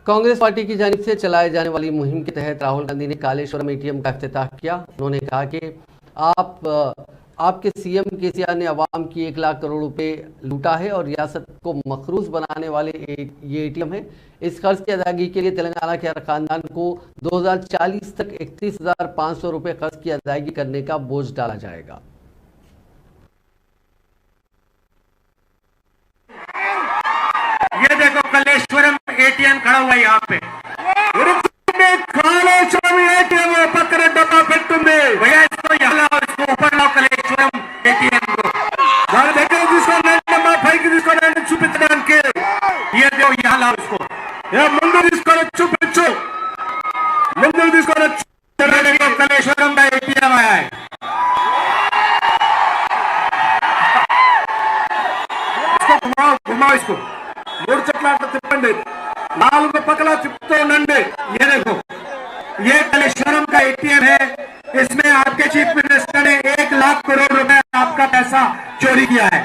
Congress party की जानिब से चलाए जाने वाली मुहिम के तहत राहुल गांधी ने कालेश्वरम एटीएम का इफ्तिताह किया। उन्होंने कहा कि आपके सीएम केसीआर ने अवाम की 1 लाख करोड़ रुपए लूटा है और रियासत को मखरूज बनाने वाले ये एटीएम है। इस कर्ज की अदायगी के लिए तेलंगाना के हर खानदान को 2040 तक 31,500 रुपए कर्ज की अदायगी करने का बोझ डाला जाएगा। ये देखो कलेश्वरम एटीएम खड़ा हुआ यहाँ पे। कालेश्वरम एटीएम पकड़ डब्बा पेट्टुंदी भैया, इसको यहाँ लाओ, इसको ऊपर लाओ कलेश्वरम एटीएम को। दाని దగ్గర తీసుకోండి, పైకి తీసుకోండి, చూపించడానికి। ये देखो यहाँ लाओ इसको, ये ముందు తీసుకొని చూపించు, ముందు తీసుకొని देखो कलेश्वरम का एटीएम आया है। इसको घुमाओ, घुमाओ इसको, 3 चक्कर तिప్పండి, 4 पकड़ा तिప్పుతూ ఉండండి। ये देखो ये कलेश्वरम का एटीएम है। इसमें आपके चीफ मिनिस्टर ने 1 लाख करोड़ रुपए आपका पैसा चोरी किया है।